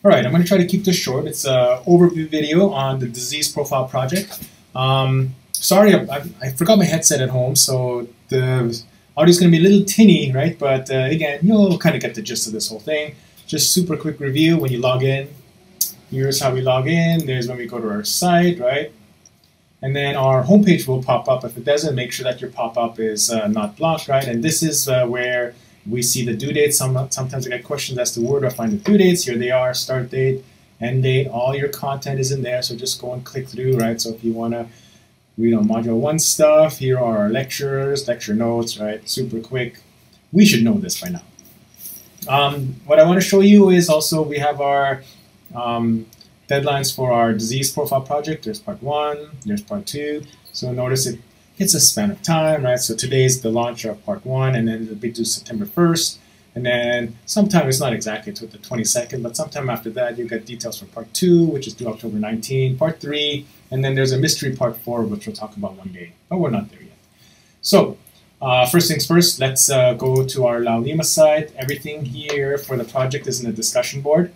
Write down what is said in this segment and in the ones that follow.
All right, I'm going to try to keep this short. It's an overview video on the disease profile project. Sorry, I forgot my headset at home, so the audio is going to be a little tinny, right? But again, you'll kind of get the gist of this whole thing. Just super quick review when you log in. Here's how we log in. There's when we go to our site, right? And then our homepage will pop up. If it doesn't, make sure that your pop-up is not blocked, right? And this is where we see the due dates. Sometimes I get questions as to where do I find the due dates. Here they are, start date, end date. All your content is in there, so just go and click through, right? So if you want to read on Module 1 stuff, here are our lectures, lecture notes, right? Super quick. We should know this by now. What I want to show you is also we have our deadlines for our disease profile project. There's part 1, there's part 2. So notice it's a span of time, right? So today's the launch of part 1, and then it'll be due September 1st. And then sometime, it's not exactly to the 22nd, but sometime after that, you get details for part 2, which is due October 19, part 3, and then there's a mystery part 4, which we'll talk about one day, but we're not there yet. So first things first, let's go to our La Lima site. Everything here for the project is in the discussion board.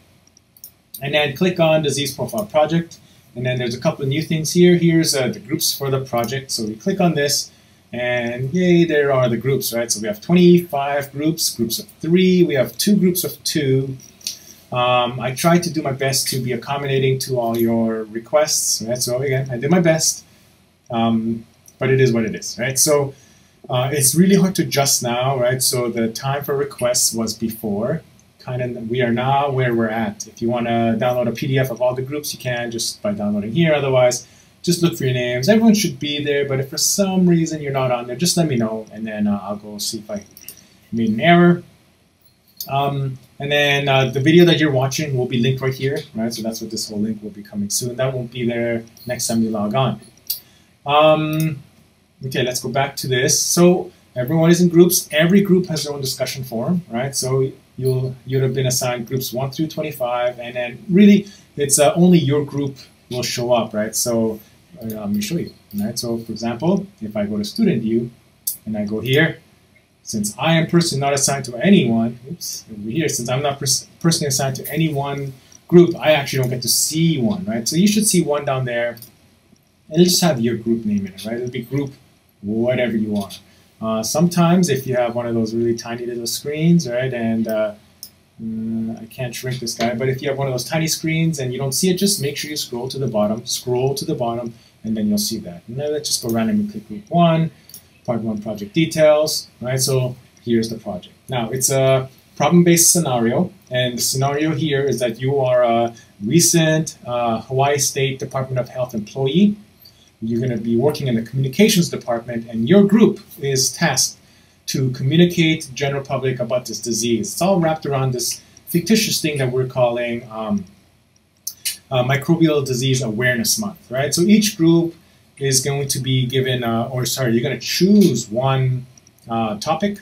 And then click on Disease Profile Project. And then there's a couple of new things here. Here's the groups for the project. So we click on this, and yay, there are the groups, right? So we have 25 groups, groups of 3. We have 2 groups of 2. I tried to do my best to be accommodating to all your requests, right? So again, I did my best, but it is what it is, right? So it's really hard to adjust now, right? So the time for requests was before. We are now where we're at. If you want to download a PDF of all the groups, you can just by downloading here. Otherwise, just look for your names. Everyone should be there, but if for some reason you're not on there, just let me know, and then I'll go see if I made an error. And then the video that you're watching will be linked right here, right? So that's what this whole link will be coming soon. That won't be there next time you log on. Okay, let's go back to this. So everyone is in groups. Every group has their own discussion forum, right? So you'd have been assigned groups 1 through 25, and then really it's only your group will show up, right? So let me show you, right? So for example, if I go to student view and I go here, since I am personally not assigned to anyone, oops, over here, since I'm not personally assigned to any one group, I actually don't get to see one, right? So you should see one down there, and it'll just have your group name in it, right? It'll be group whatever you want. Sometimes if you have one of those really tiny little screens, right, and I can't shrink this guy, but if you have one of those tiny screens and you don't see it, just make sure you scroll to the bottom, and then you'll see that. And then let's just go randomly click group 1, part 1 project details, right? So here's the project. Now it's a problem-based scenario, and the scenario here is that you are a recent Hawaii State Department of Health employee. You're going to be working in the communications department, and your group is tasked to communicate to the general public about this disease. It's all wrapped around this fictitious thing that we're calling Microbial Disease Awareness Month, right? So each group is going to be given, you're going to choose one topic,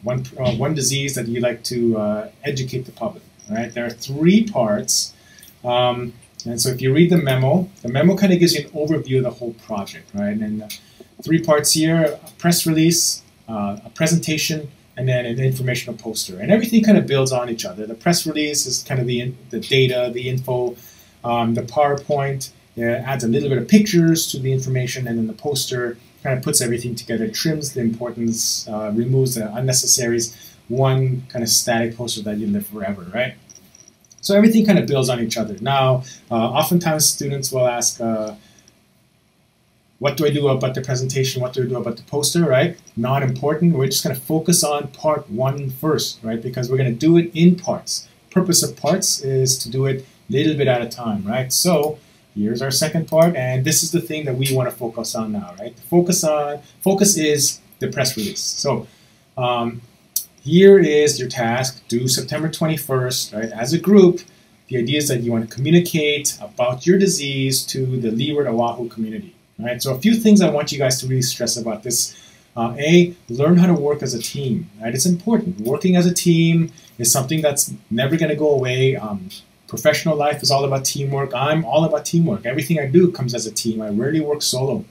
one disease that you'd like to educate the public, right? There are 3 parts. And so if you read the memo kind of gives you an overview of the whole project, right? And 3 parts here: a press release, a presentation, and then an informational poster. And everything kind of builds on each other. The press release is kind of the data, the info. The PowerPoint adds a little bit of pictures to the information, and then the poster kind of puts everything together, trims the importance, removes the unnecessaries. One kind of static poster that you live forever, right? So everything kind of builds on each other. Now, oftentimes students will ask, what do I do about the presentation? What do I do about the poster, right? Not important. We're just going to focus on part 1 first, right? Because we're going to do it in parts. Purpose of parts is to do it a little bit at a time, right? So here's our second part, and this is the thing that we want to focus on now, right? The focus is the press release. So here is your task, due September 21st, right? As a group, the idea is that you want to communicate about your disease to the Leeward Oahu community, right? So a few things I want you guys to really stress about this. Learn how to work as a team, right? It's important. Working as a team is something that's never going to go away. Professional life is all about teamwork. I'm all about teamwork. Everything I do comes as a team. I rarely work solo.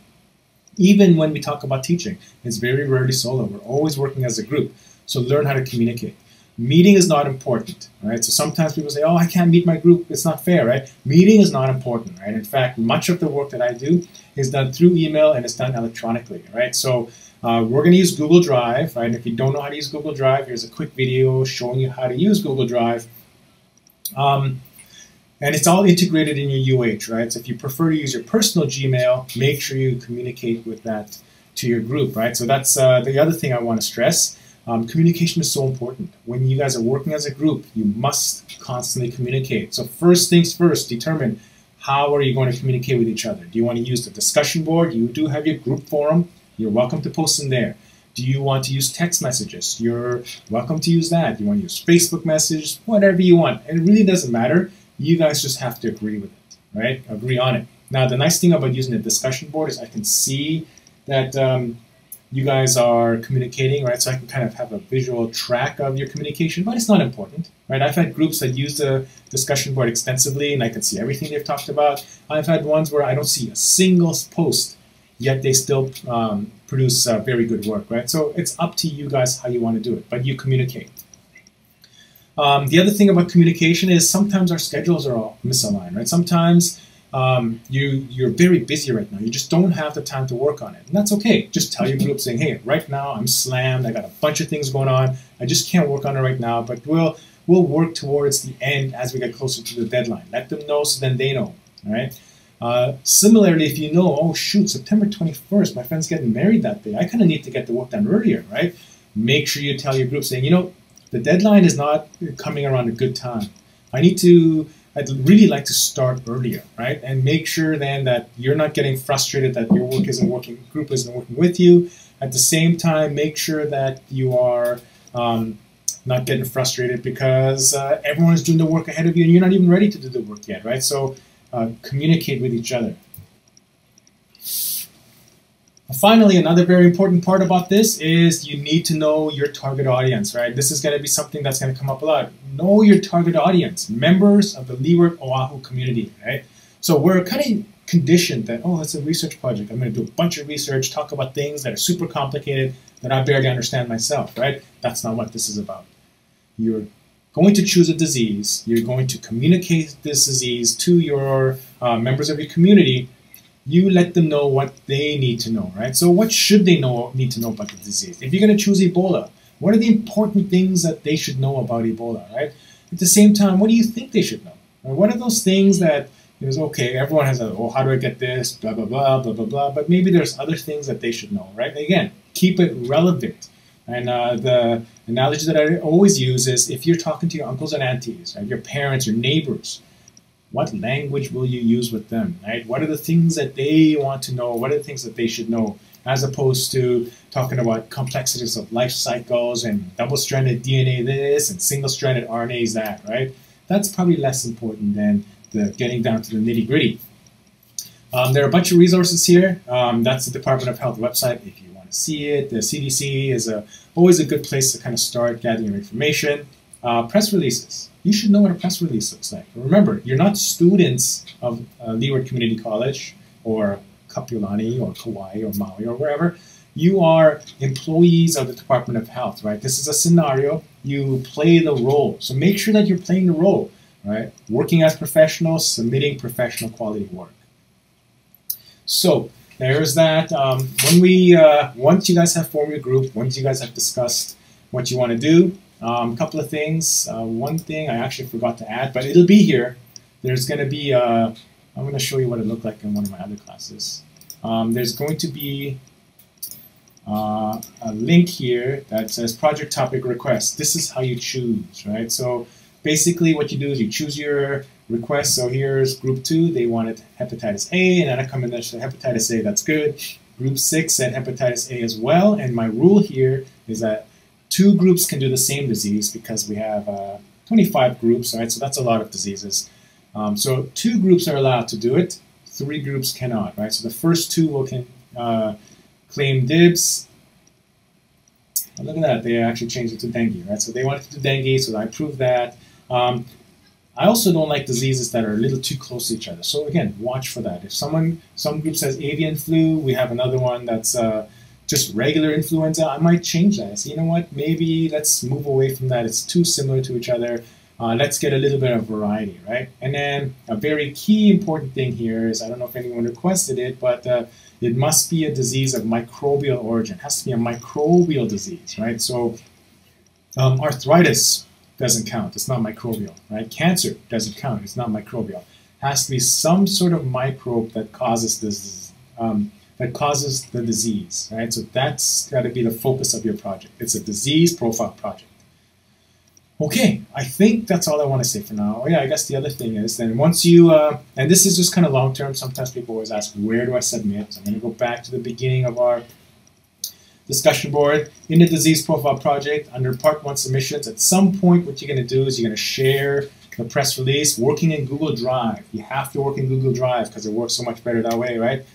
Even when we talk about teaching, it's very rarely solo. We're always working as a group. So learn how to communicate. Meeting is not important, right? So sometimes people say, oh, I can't meet my group. It's not fair, right? Meeting is not important, right? In fact, much of the work that I do is done through email and it's done electronically, right? So we're going to use Google Drive, right? If you don't know how to use Google Drive, here's a quick video showing you how to use Google Drive. And it's all integrated in your UH, right? So if you prefer to use your personal Gmail, make sure you communicate with that to your group, right? So that's the other thing I want to stress. Communication is so important. When you guys are working as a group, you must constantly communicate. So first things first, determine how are you going to communicate with each other. Do you want to use the discussion board? You do have your group forum. You're welcome to post in there. Do you want to use text messages? You're welcome to use that. You want to use Facebook messages? Whatever you want. It really doesn't matter. You guys just have to agree with it, right? Agree on it. Now, the nice thing about using the discussion board is I can see that you guys are communicating, right? So I can kind of have a visual track of your communication, but it's not important, right? I've had groups that use the discussion board extensively and I can see everything they've talked about. I've had ones where I don't see a single post, yet they still produce very good work, right? So it's up to you guys how you want to do it, but you communicate. The other thing about communication is sometimes our schedules are all misaligned, right? Sometimes you're very busy right now. You just don't have the time to work on it. And that's okay. Just tell your group saying, hey, right now I'm slammed. I got a bunch of things going on. I just can't work on it right now, but we'll work towards the end as we get closer to the deadline. Let them know so then they know, all right? Similarly, if you know, oh shoot, September 21st, my friend's getting married that day. I kind of need to get the work done earlier, right? Make sure you tell your group saying, you know, the deadline is not coming around a good time. I'd really like to start earlier, right? And make sure then that you're not getting frustrated that your work isn't working, group isn't working with you. At the same time, make sure that you are not getting frustrated because everyone is doing the work ahead of you and you're not even ready to do the work yet, right? So communicate with each other. Finally, another very important part about this is you need to know your target audience, right? This is going to be something that's going to come up a lot. Know your target audience, members of the Leeward Oahu community, right? So we're kind of conditioned that, oh, it's a research project. I'm going to do a bunch of research, talk about things that are super complicated that I barely understand myself, right? That's not what this is about. You're going to choose a disease. You're going to communicate this disease to your members of your community. You let them know what they need to know, right? So what should they need to know about the disease? If you're going to choose Ebola, what are the important things that they should know about Ebola, right? At the same time, what do you think they should know? What are those things that, okay, everyone has oh, how do I get this, blah, blah, blah, blah, blah, blah, but maybe there's other things that they should know, right? Again, keep it relevant. And the analogy that I always use is if you're talking to your uncles and aunties, right, your parents, your neighbors, what language will you use with them, right? What are the things that they want to know? What are the things that they should know? As opposed to talking about complexities of life cycles and double-stranded DNA this and single-stranded RNAs that, right? That's probably less important than getting down to the nitty-gritty. There are a bunch of resources here. That's the Department of Health website if you want to see it. The CDC is always a good place to kind of start gathering your information. Press releases. You should know what a press release looks like. Remember, you're not students of Leeward Community College or Kapiolani or Kauai or Maui or wherever. You are employees of the Department of Health, right? This is a scenario. You play the role. So make sure that you're playing the role, right? Working as professionals, submitting professional quality work. So there's that. Once you guys have formed your group, once you guys have discussed what you want to do, a couple of things. One thing I actually forgot to add, but it'll be here. There's going to be, I'm going to show you what it looked like in one of my other classes. There's going to be a link here that says project topic request. This is how you choose, right? So basically what you do is you choose your request. So here's group 2, they wanted hepatitis A, and then I come in there and say hepatitis A, that's good. Group 6 said hepatitis A as well, and my rule here is that 2 groups can do the same disease because we have 25 groups, right? So that's a lot of diseases. So 2 groups are allowed to do it, 3 groups cannot, right? So the first 2 will claim dibs. Oh, look at that, they actually changed it to dengue, right? So they wanted to do dengue, so I approved that. I also don't like diseases that are a little too close to each other. So again, watch for that. If some group says avian flu, we have another one that's just regular influenza, I might change that. I say, you know what, maybe let's move away from that. It's too similar to each other. Let's get a little bit of variety, right? And then a very key important thing here is, I don't know if anyone requested it, but it must be a disease of microbial origin. It has to be a microbial disease, right? So arthritis doesn't count. It's not microbial, right? Cancer doesn't count. It's not microbial. It has to be some sort of microbe that causes this, that causes the disease, right? So that's got to be the focus of your project. It's a disease profile project. Okay, I think that's all I want to say for now. Oh yeah, I guess the other thing is, then once you, and this is just kind of long term, sometimes people always ask, where do I submit? So I'm going to go back to the beginning of our discussion board. In the disease profile project, under part 1 submissions, at some point what you're going to do is you're going to share the press release working in Google Drive. You have to work in Google Drive because it works so much better that way, right?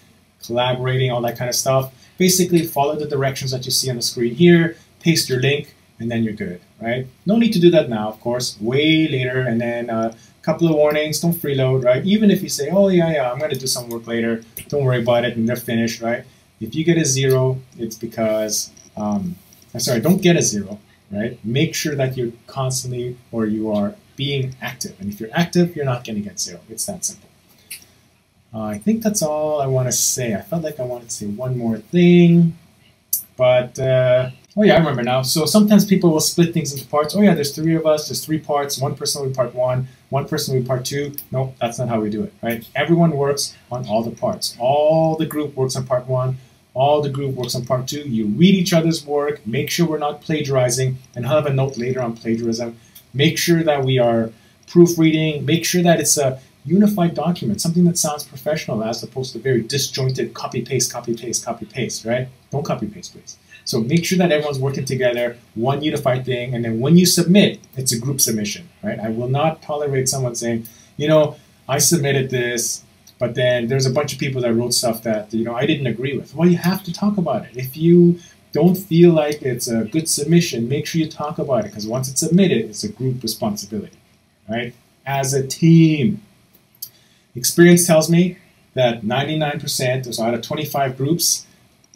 Collaborating, all that kind of stuff. Basically, follow the directions that you see on the screen here, paste your link, and then you're good, right? No need to do that now, of course, way later, and then a couple of warnings, don't freeload, right? Even if you say, oh yeah, I'm gonna do some work later, don't worry about it, and they're finished, right? If you get a 0, it's because, don't get a 0, right? Make sure that you're constantly, or you are being active, and if you're active, you're not gonna get 0. It's that simple. I think that's all I want to say. I felt like I wanted to say one more thing, but oh yeah, I remember now. So sometimes people will split things into parts. Oh yeah, there's 3 of us, there's 3 parts. One person will be part 1, one person will be part 2. No, that's not how we do it, right? Everyone works on all the parts. All the group works on part 1. All the group works on part 2. You read each other's work. Make sure we're not plagiarizing. And I'll have a note later on plagiarism. Make sure that we are proofreading. Make sure that it's a unified document, something that sounds professional as opposed to very disjointed copy-paste, copy-paste, copy-paste, right? Don't copy-paste, please. So make sure that everyone's working together, one unified thing, and then when you submit, it's a group submission, right? I will not tolerate someone saying, you know, I submitted this, but then there's a bunch of people that wrote stuff that, you know, I didn't agree with. Well, you have to talk about it. If you don't feel like it's a good submission, make sure you talk about it, because once it's submitted, it's a group responsibility, right? As a team. Experience tells me that 99%, so out of 25 groups,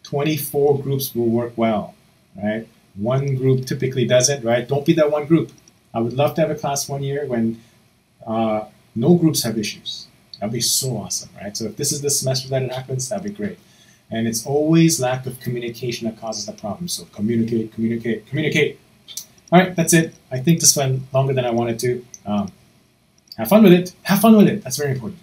24 groups will work well, right? One group typically doesn't, right? Don't be that one group. I would love to have a class one year when no groups have issues. That'd be so awesome, right? So if this is the semester that it happens, that'd be great. And it's always lack of communication that causes the problem. So communicate, communicate, communicate. All right, that's it. I think this went longer than I wanted to. Have fun with it. Have fun with it. That's very important.